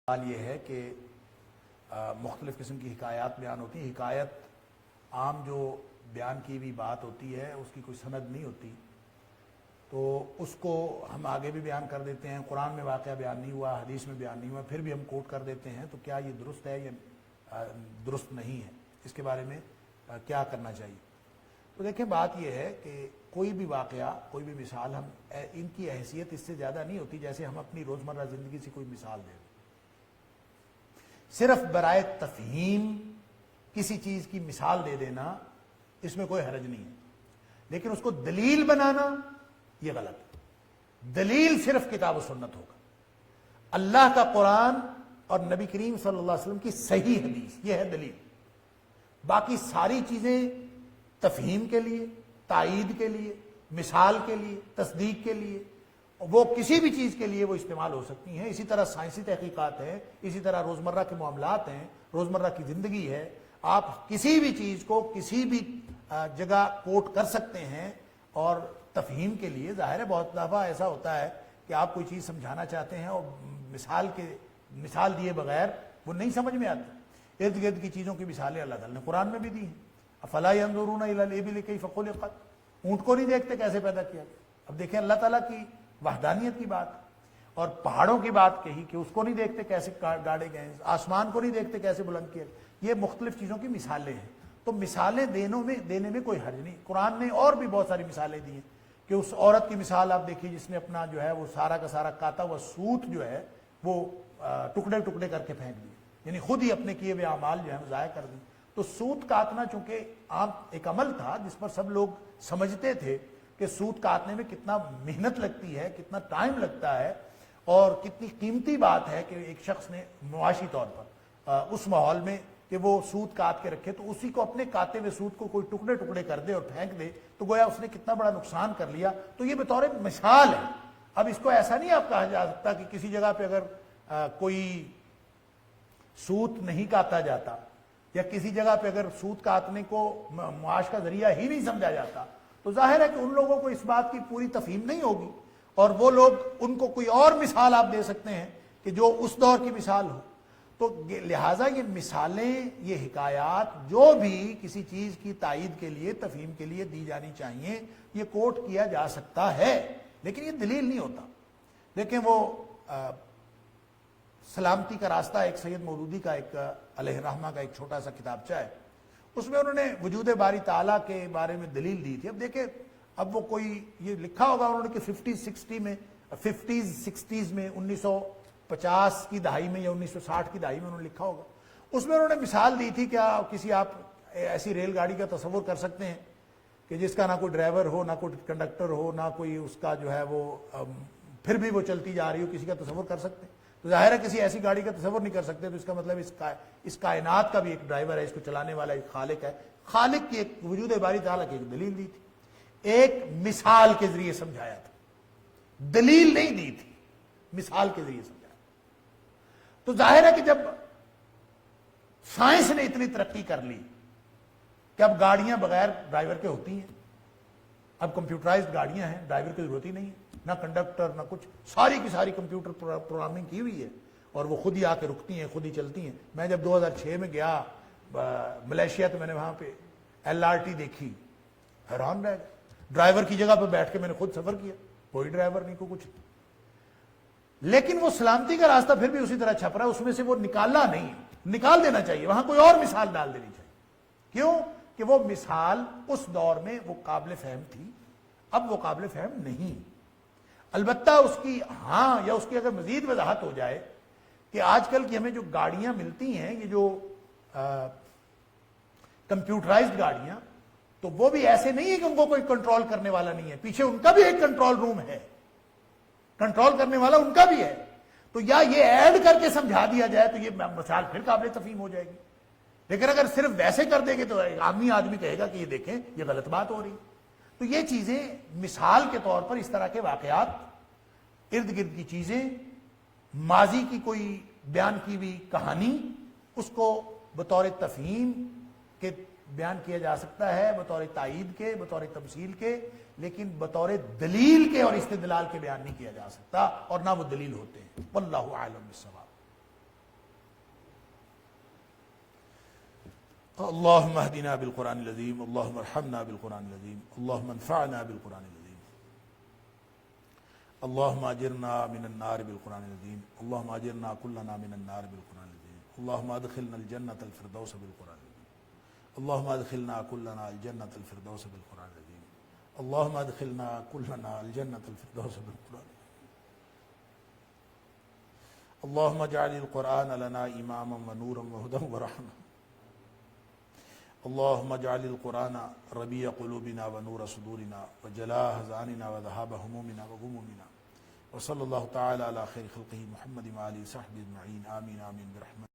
سوال یہ ہے کہ مختلف قسم کی حکایات بیان ہوتی ہیں۔ حکایت عام جو بیان کی ہوئی بات ہوتی ہے اس کی کوئی سند نہیں ہوتی، تو اس کو ہم آگے بھی بیان کر دیتے ہیں۔ قرآن میں واقعہ بیان نہیں ہوا، حدیث میں بیان نہیں ہوا، پھر بھی ہم کوٹ کر دیتے ہیں۔ تو کیا یہ درست ہے یا درست نہیں ہے؟ اس کے بارے میں کیا کرنا چاہیے؟ تو دیکھیں، بات یہ ہے کہ کوئی بھی واقعہ، کوئی بھی مثال، ہم ان کی حیثیت اس سے زیادہ نہیں ہوتی جیسے ہم اپنی روزمرہ زندگی سے کوئی مثال دیں۔ صرف برائے تفہیم کسی چیز کی مثال دے دینا، اس میں کوئی حرج نہیں ہے، لیکن اس کو دلیل بنانا یہ غلط ہے۔ دلیل صرف کتاب و سنت ہوگا، اللہ کا قرآن اور نبی کریم صلی اللہ علیہ وسلم کی صحیح حدیث، یہ ہے دلیل۔ باقی ساری چیزیں تفہیم کے لیے، تائید کے لیے، مثال کے لیے، تصدیق کے لیے، وہ کسی بھی چیز کے لیے وہ استعمال ہو سکتی ہیں۔ اسی طرح سائنسی تحقیقات ہیں، اسی طرح روزمرہ کے معاملات ہیں، روزمرہ کی زندگی ہے۔ آپ کسی بھی چیز کو کسی بھی جگہ کوٹ کر سکتے ہیں، اور تفہیم کے لیے ظاہر ہے بہت دفعہ ایسا ہوتا ہے کہ آپ کوئی چیز سمجھانا چاہتے ہیں اور مثال دیے بغیر وہ نہیں سمجھ میں آتی۔ ارد گرد کی چیزوں کی مثالیں اللہ تعالیٰ نے قرآن میں بھی دی ہیں۔ افلا ينظرون الى الابل كيف خلقت، اونٹ کو نہیں دیکھتے کیسے پیدا کیا۔ اب دیکھیں اللہ تعالیٰ کی وحدانیت کی بات، اور پہاڑوں کی بات کہی کہ اس کو نہیں دیکھتے کیسے گاڑے گئے ہیں، آسمان کو نہیں دیکھتے کیسے بلند کیا۔ یہ مختلف چیزوں کی مثالیں ہیں، تو مثالیں دینے میں کوئی حرج نہیں۔ قرآن نے اور بھی بہت ساری مثالیں دی ہیں کہ اس عورت کی مثال آپ دیکھیے جس نے اپنا جو ہے وہ سارا کا سارا کاتا ہوا سوت جو ہے وہ ٹکڑے ٹکڑے کر کے پھینک دیے، یعنی خود ہی اپنے کیے ہوئے اعمال جو ہے وہ ضائع کر دی۔ تو سوت کاٹنا چونکہ عام ایک عمل تھا جس پر سب لوگ سمجھتے تھے کہ سوت کاٹنے میں کتنا محنت لگتی ہے، کتنا ٹائم لگتا ہے، اور کتنی قیمتی بات ہے کہ ایک شخص نے معاشی طور پر اس ماحول میں کہ وہ سوت کاٹ کے رکھے، تو اسی کو اپنے کاتے ہوئے سوت کو کوئی ٹکڑے ٹکڑے کر دے اور پھینک دے، تو گویا اس نے کتنا بڑا نقصان کر لیا۔ تو یہ بطور مثال ہے۔ اب اس کو ایسا نہیں آپ کہا جا سکتا کہ کسی جگہ پہ اگر کوئی سوت نہیں کاتا جاتا، یا کسی جگہ پہ اگر سوت کاٹنے کو معاش کا ذریعہ ہی نہیں سمجھا جاتا، تو ظاہر ہے کہ ان لوگوں کو اس بات کی پوری تفہیم نہیں ہوگی، اور وہ لوگ ان کو کوئی اور مثال آپ دے سکتے ہیں کہ جو اس دور کی مثال ہو۔ تو لہٰذا یہ مثالیں، یہ حکایات جو بھی کسی چیز کی تائید کے لیے، تفہیم کے لیے دی جانی چاہیے، یہ کوٹ کیا جا سکتا ہے، لیکن یہ دلیل نہیں ہوتا۔ لیکن وہ سلامتی کا راستہ، ایک سید مودودی کا ایک علیہ الرحمہ کا ایک چھوٹا سا کتابچہ ہے، اس میں انہوں نے وجود باری تعالیٰ کے بارے میں دلیل دی تھی۔ اب دیکھیں، اب وہ کوئی یہ لکھا ہوگا انہوں نے کہ 50s 60s میں 1950 کی دہائی میں یا 1960 کی دہائی میں انہوں نے لکھا ہوگا۔ اس میں انہوں نے مثال دی تھی کہ کسی آپ ایسی ریل گاڑی کا تصور کر سکتے ہیں کہ جس کا نہ کوئی ڈرائیور ہو، نہ کوئی کنڈکٹر ہو، نہ کوئی اس کا جو ہے وہ پھر بھی وہ چلتی جا رہی ہو، کسی کا تصور کر سکتے ہیں؟ تو ظاہر ہے کسی ایسی گاڑی کا تصور نہیں کر سکتے، تو اس کا مطلب اس کائنات کا بھی ایک ڈرائیور ہے، اس کو چلانے والا ایک خالق ہے۔ خالق کی ایک وجود باری تعالیٰ کی ایک دلیل دی تھی، ایک مثال کے ذریعے سمجھایا تھا، دلیل نہیں دی تھی، مثال کے ذریعے سمجھایا۔ تو ظاہر ہے کہ جب سائنس نے اتنی ترقی کر لی کہ اب گاڑیاں بغیر ڈرائیور کے ہوتی ہیں، اب کمپیوٹرائزڈ گاڑیاں ہیں، ڈرائیور کی ضرورت ہی نہیں ہے، نہ کنڈکٹر نہ کچھ، ساری کی ساری کمپیوٹر پروگرامنگ کی ہوئی ہے، اور وہ خود ہی آ کے رکتی ہیں، خود ہی چلتی ہیں۔ میں جب 2006 میں گیا ملیشیا، تو میں نے وہاں پہ LRT دیکھی، حیران رہ گیا۔ ڈرائیور کی جگہ پہ بیٹھ کے میں نے خود سفر کیا، کوئی ڈرائیور نہیں، کوئی کچھ نہیں۔ لیکن وہ سلامتی کا راستہ پھر بھی اسی طرح چھپ رہا ہے، اس میں سے وہ نکالنا نہیں، نکال دینا چاہیے، وہاں کوئی اور مثال ڈال دینی چاہیے۔ کیوں؟ کہ وہ مثال اس دور میں وہ قابل فہم تھی، اب وہ قابل فہم نہیں۔ البتہ اس کی یا اس کی اگر مزید وضاحت ہو جائے کہ آج کل کی ہمیں جو گاڑیاں ملتی ہیں، یہ جو کمپیوٹرائزڈ گاڑیاں، تو وہ بھی ایسے نہیں ہے کہ ان کو کوئی کنٹرول کرنے والا نہیں ہے، پیچھے ان کا بھی ایک کنٹرول روم ہے، کنٹرول کرنے والا ان کا بھی ہے۔ تو یا یہ ایڈ کر کے سمجھا دیا جائے تو یہ مثال پھر قابل تفہیم ہو جائے گی، لیکن اگر صرف ویسے کر دیں گے تو عامی آدمی کہے گا کہ یہ دیکھیں یہ غلط بات ہو رہی۔ تو یہ چیزیں مثال کے طور پر اس طرح کے واقعات، ارد گرد کی چیزیں، ماضی کی کوئی بیان کی ہوئی کہانی، اس کو بطور تفہیم کے بیان کیا جا سکتا ہے، بطور تائید کے، بطور تمثیل کے، لیکن بطور دلیل کے اور استدلال کے بیان نہیں کیا جا سکتا، اور نہ وہ دلیل ہوتے ہیں۔ واللہ اعلم بالصواب۔ اللهم اهدنا بالقرآن العظیم، اللهم ارحمنا بالقرآن العظیم، اللهم انفعنا بالقرآن العظیم، اللهم اجرنا من النار بالقرآن العظیم، اللهم اجرنا كلنا من النار بالقرآن العظیم، اللهم ادخلنا الجنة الفردوس بالقرآن العظیم، اللهم ادخلنا كلنا الجنة الفردوس بالقرآن العظیم، اللهم ادخلنا كلنا الجنة الفردوس بالقرآن العظیم، اللهم اجعل القرآن لنا إماما ونورا وهدى ورحمة، اللهم اجعل القرآن ربيع قلوبنا ونور صدورنا وجلاء أحزاننا وذهاب همومنا وغمومنا، وصلى الله تعالى على خير خلقه محمد وآله وصحبه أجمعين، آمين آمين برحمته.